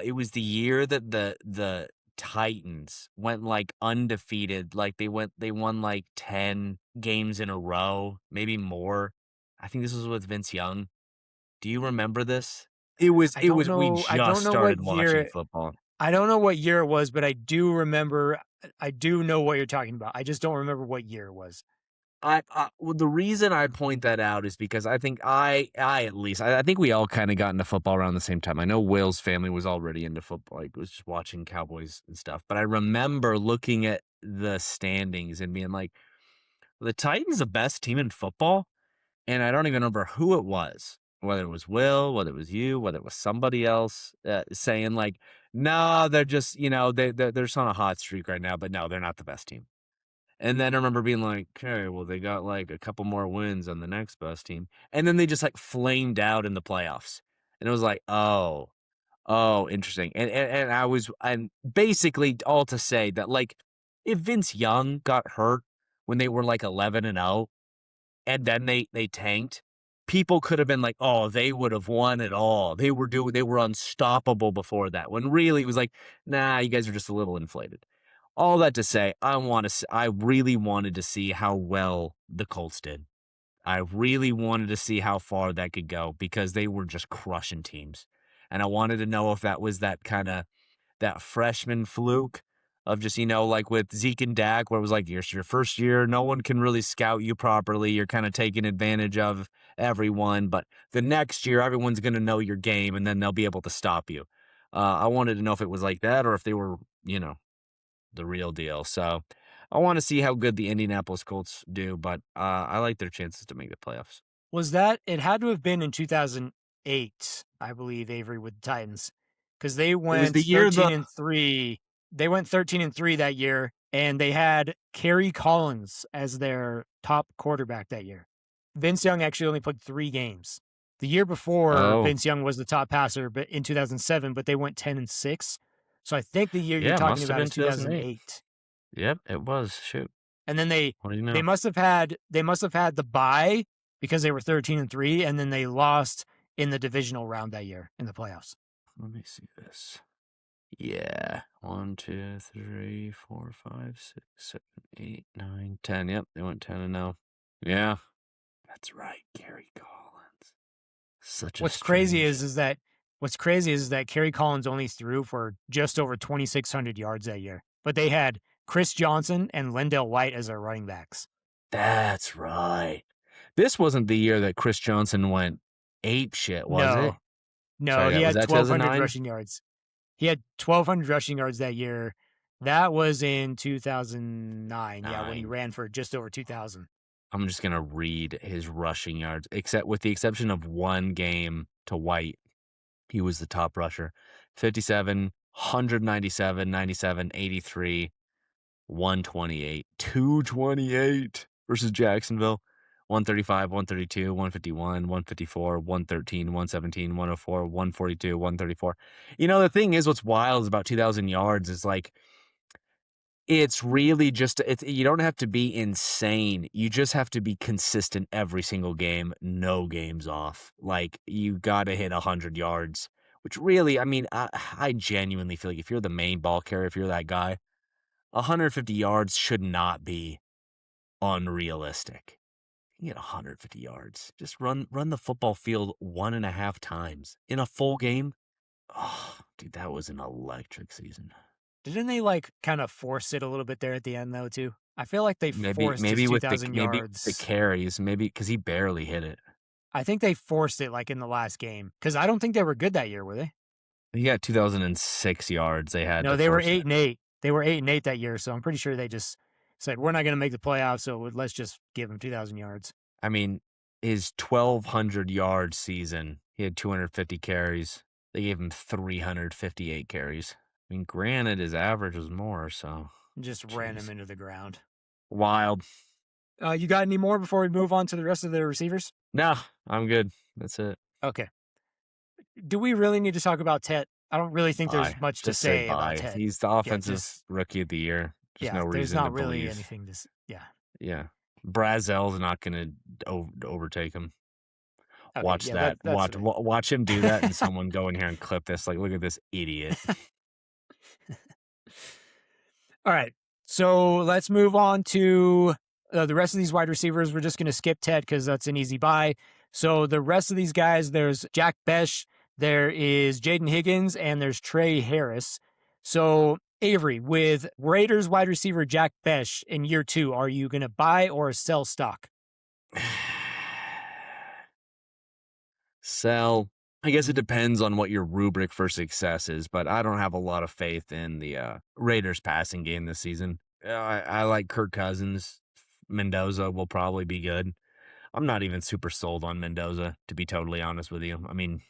It was the year that the Titans went like undefeated. Like they won like 10 games in a row, maybe more. I think this was with Vince Young. Do you remember this? We just started watching football. I don't know what year it was, but I do remember. I do know what you're talking about. I just don't remember what year it was. Well, the reason I point that out is because I think I think we all kind of got into football around the same time. I know Will's family was already into football, like was just watching Cowboys and stuff. But I remember looking at the standings and being like, the Titans the best team in football, and I don't even remember who it was, whether it was Will, whether it was you, whether it was somebody else saying like, no, they're just they're just on a hot streak right now, but no, they're not the best team. And then I remember being like, okay, well, they got like a couple more wins on the next best team. And then they just like flamed out in the playoffs. And it was like, oh, interesting. And I was, and basically all to say that like, if Vince Young got hurt when they were like 11-0 and then they tanked, people could have been like, oh, they would have won it all. They were unstoppable before that. When really it was like, nah, you guys are just a little inflated. All that to say, I really wanted to see how well the Colts did. I really wanted to see how far that could go because they were just crushing teams. And I wanted to know if that was that kind of that freshman fluke of just, like with Zeke and Dak, where it was like, your first year, no one can really scout you properly. You're kind of taking advantage of everyone. But the next year, everyone's going to know your game and then they'll be able to stop you. I wanted to know if it was like that or if they were, the real deal. So I want to see how good the Indianapolis Colts do, but I like their chances to make the playoffs. It had to have been in 2008, I believe, Avery, with the Titans, because they went 13-3. They went 13-3 that year, and they had Kerry Collins as their top quarterback that year. Vince Young actually only played 3 games. The year before, Vince Young was the top passer, but in 2007, but they went 10-6. So I think the year you're talking about is 2008. Yep, it was. Shoot. And then they must have had the bye because they were 13-3, and then they lost in the divisional round that year in the playoffs. Let me see this. Yeah. 1, 2, 3, 4, 5, 6, 7, 8, 9, 10. Yep, they went 10-0. Yeah. That's right, Gary Collins. What's crazy is that Kerry Collins only threw for just over 2,600 yards that year, but they had Chris Johnson and Lendell White as their running backs. That's right. This wasn't the year that Chris Johnson went ape shit, was it? No, sorry, he had 1,200 rushing yards. He had 1,200 rushing yards that year. That was in 2009. Yeah, when he ran for just over 2,000. I'm just going to read his rushing yards, except with the exception of one game to White. He was the top rusher. 57, 197, 97, 83, 128, 228 versus Jacksonville. 135, 132, 151, 154, 113, 117, 104, 142, 134. The thing is, what's wild about 2,000 yards is like, it's really just, you don't have to be insane. You just have to be consistent every single game, no games off. Like, you got to hit 100 yards, which really, I mean, I genuinely feel like if you're the main ball carrier, if you're that guy, 150 yards should not be unrealistic. You get 150 yards. Just run the football field 1.5 times in a full game. Oh, dude, that was an electric season. Didn't they like kind of force it a little bit there at the end though too? I feel like they Maybe forced his maybe with the 2,000 maybe with the yards. carries, maybe because he barely hit it. I think they forced it like in the last game because I don't think they were good that year, were they? He got 2,006 yards. They had No, to they were force it. 8-8. They were 8-8 that year, so I'm pretty sure they just said we're not going to make the playoffs, so let's just give him 2,000 yards. I mean, his 1,200 yard season, he had 250 carries. They gave him 358 carries. I mean, granted, his average was more, so Just ran him jeez, into the ground. wild. You got any more before we move on to the rest of the receivers? No, I'm good. That's it. Okay. Do we really need to talk about Tet? I don't really think there's Bye. much to Just say say about bye. Tet. He's the Yeah, offensive rookie of the year. There's no there's reason to not really believe. anything to. Yeah. Yeah, Brazel's not going to overtake him. Okay. Watch Yeah. that. That's Watch him do that, and someone go in here and clip this. Like, look at this idiot. All right. So let's move on to the rest of these wide receivers. We're just going to skip Ted because that's an easy buy. So the rest of these guys, there's Jack Besh, there is Jaden Higgins, and there's Trey Harris. So Avery, with Raiders wide receiver Jack Besh in year 2, are you going to buy or sell stock? Sell. I guess it depends on what your rubric for success is, but I don't have a lot of faith in the Raiders passing game this season. I like Kirk Cousins. Mendoza will probably be good. I'm not even super sold on Mendoza, to be totally honest with you. I mean,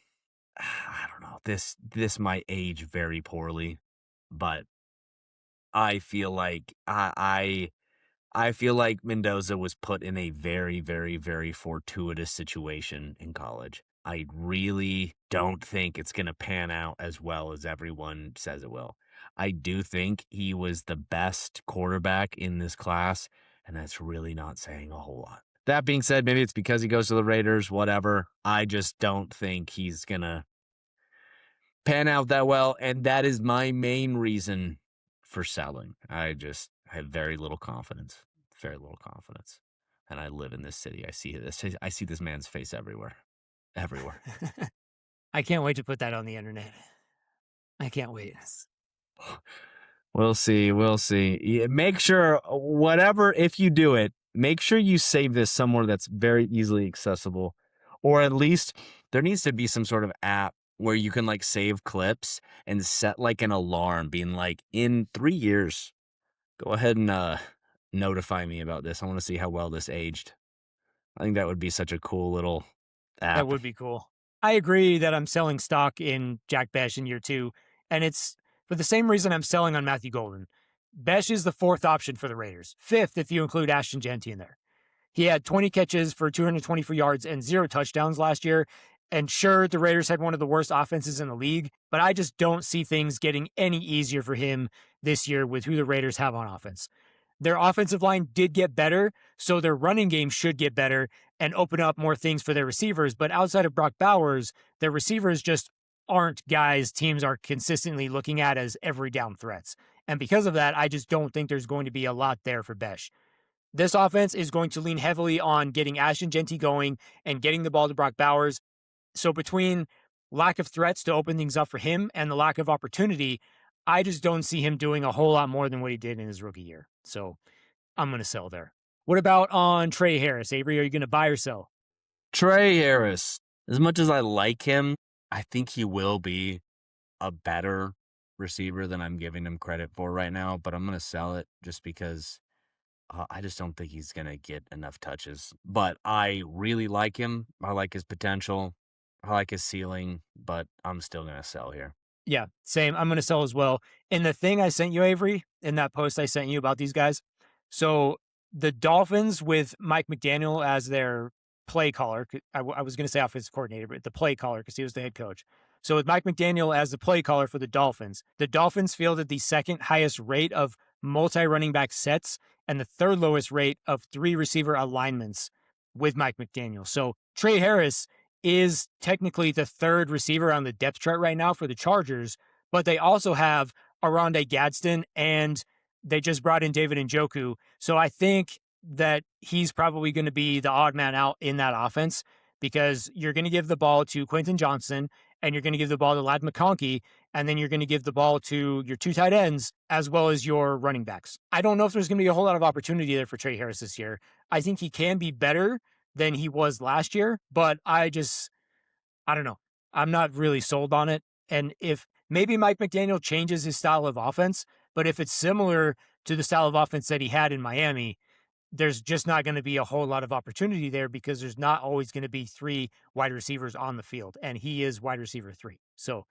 I don't know. This might age very poorly, but I feel like I feel like Mendoza was put in a very, very, very fortuitous situation in college. I really don't think it's going to pan out as well as everyone says it will. I do think he was the best quarterback in this class, and that's really not saying a whole lot. That being said, maybe it's because he goes to the Raiders, whatever. I just don't think he's going to pan out that well, and that is my main reason for selling. I have very little confidence. Very little confidence. And I live in this city. I see this. I see this man's face everywhere. Everywhere. I can't wait to put that on the internet. I can't wait. We'll see. We'll see. Yeah, make sure, whatever, if you do it, make sure you save this somewhere that's very easily accessible. Or at least there needs to be some sort of app where you can like save clips and set like an alarm being like, in 3 years, go ahead and notify me about this. I want to see how well this aged. I think that would be such a cool little That app. would be cool. I agree that I'm selling stock in Jack Besh in year 2, and it's for the same reason I'm selling on Matthew Golden. Besh is the 4th option for the Raiders, 5th if you include Ashton Genty in there. He had 20 catches for 224 yards and 0 touchdowns last year. And sure, the Raiders had one of the worst offenses in the league, but I just don't see things getting any easier for him this year with who the Raiders have on offense. Their offensive line did get better, so their running game should get better and open up more things for their receivers. But outside of Brock Bowers, their receivers just aren't guys teams are consistently looking at as every down threats. And because of that, I just don't think there's going to be a lot there for Besh. This offense is going to lean heavily on getting Ashton Genty going and getting the ball to Brock Bowers. So between lack of threats to open things up for him and the lack of opportunity, I just don't see him doing a whole lot more than what he did in his rookie year. So I'm going to sell there. What about on Trey Harris? Avery, are you going to buy or sell? Trey Harris, as much as I like him, I think he will be a better receiver than I'm giving him credit for right now, but I'm going to sell it just because I just don't think he's going to get enough touches. But I really like him. I like his potential. I like his ceiling, but I'm still going to sell here. Yeah, same. I'm going to sell as well. And the thing I sent you, Avery, in that post I sent you about these guys. So the Dolphins with Mike McDaniel as their play caller, I was going to say offensive coordinator, but the play caller because he was the head coach. So with Mike McDaniel as the play caller for the Dolphins fielded the 2nd highest rate of multi-running back sets and the 3rd lowest rate of 3 receiver alignments with Mike McDaniel. So Trey Harris is technically the 3rd receiver on the depth chart right now for the Chargers, but they also have Aronde Gadsden and they just brought in David Njoku. So I think that he's probably going to be the odd man out in that offense because you're going to give the ball to Quentin Johnson and you're going to give the ball to Ladd McConkey, and then you're going to give the ball to your 2 tight ends as well as your running backs. I don't know if there's going to be a whole lot of opportunity there for Trey Harris this year. I think he can be better than he was last year, but I don't know. I'm not really sold on it. And if maybe Mike McDaniel changes his style of offense, but if it's similar to the style of offense that he had in Miami, there's just not going to be a whole lot of opportunity there because there's not always going to be 3 wide receivers on the field. And he is wide receiver 3. So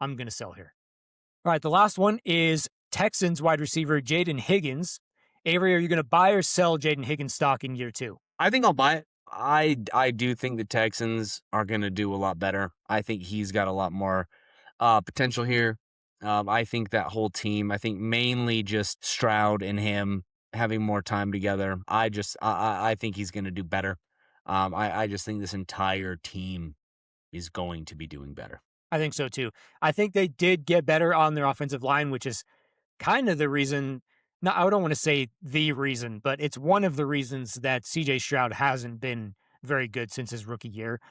I'm going to sell here. All right. The last one is Texans wide receiver Jaden Higgins. Avery, are you going to buy or sell Jaden Higgins stock in year 2? I think I'll buy it. I do think the Texans are going to do a lot better. I think he's got a lot more potential here. I think that whole team, I think mainly just Stroud and him having more time together. I think he's going to do better. I just think this entire team is going to be doing better. I think so too. I think they did get better on their offensive line, which is kind of the reason. No, I don't want to say the reason, but it's one of the reasons that CJ Stroud hasn't been very good since his rookie year.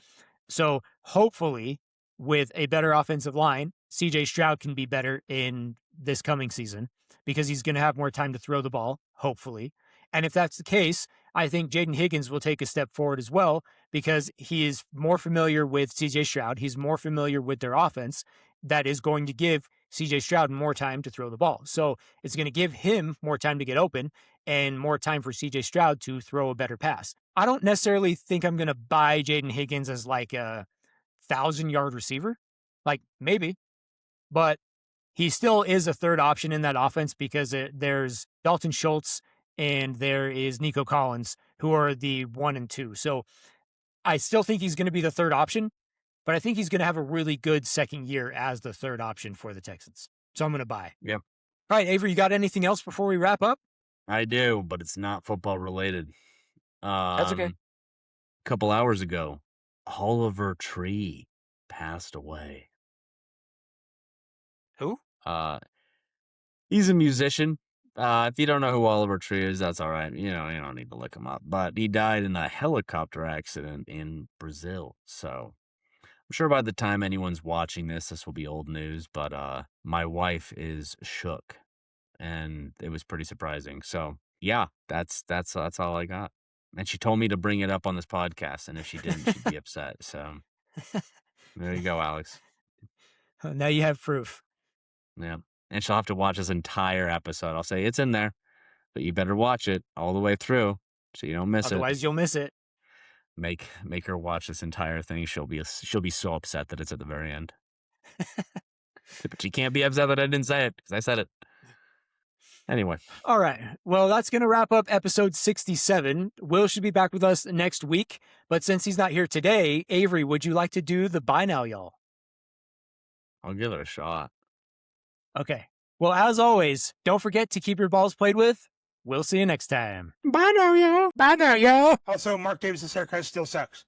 So hopefully, with a better offensive line, CJ Stroud can be better in this coming season because he's going to have more time to throw the ball, hopefully. And if that's the case, I think Jaden Higgins will take a step forward as well because he is more familiar with CJ Stroud. He's more familiar with their offense that is going to give CJ Stroud more time to throw the ball. So it's going to give him more time to get open and more time for CJ Stroud to throw a better pass. I don't necessarily think I'm going to buy Jaden Higgins as like a 1,000-yard receiver. Like maybe, but he still is a third option in that offense because there's Dalton Schultz and there is Nico Collins who are the 1 and 2. So I still think he's going to be the third option, but I think he's going to have a really good second year as the third option for the Texans. So I'm going to buy. Yep. All right, Avery, you got anything else before we wrap up? I do, but it's not football related. That's okay. A couple hours ago, Oliver Tree passed away. Who? He's a musician. If you don't know who Oliver Tree is, that's all right. You don't need to look him up. But he died in a helicopter accident in Brazil. So I'm sure by the time anyone's watching this will be old news. But my wife is shook, and it was pretty surprising. So yeah, that's all I got. And she told me to bring it up on this podcast, and if she didn't, she'd be upset. So there you go, Alex. Now you have proof. Yeah. And she'll have to watch this entire episode. I'll say it's in there, but you better watch it all the way through so you don't miss Otherwise, you'll miss it. Make her watch this entire thing. She'll be so upset that it's at the very end. But she can't be upset that I didn't say it because I said it. Anyway. All right. Well, that's going to wrap up episode 67. Will should be back with us next week. But since he's not here today, Avery, would you like to do the bye now, y'all? I'll give it a shot. Okay. Well, as always, don't forget to keep your balls played with. We'll see you next time. Bye now, y'all. Bye now, y'all. Also, Mark Davis' haircut still sucks.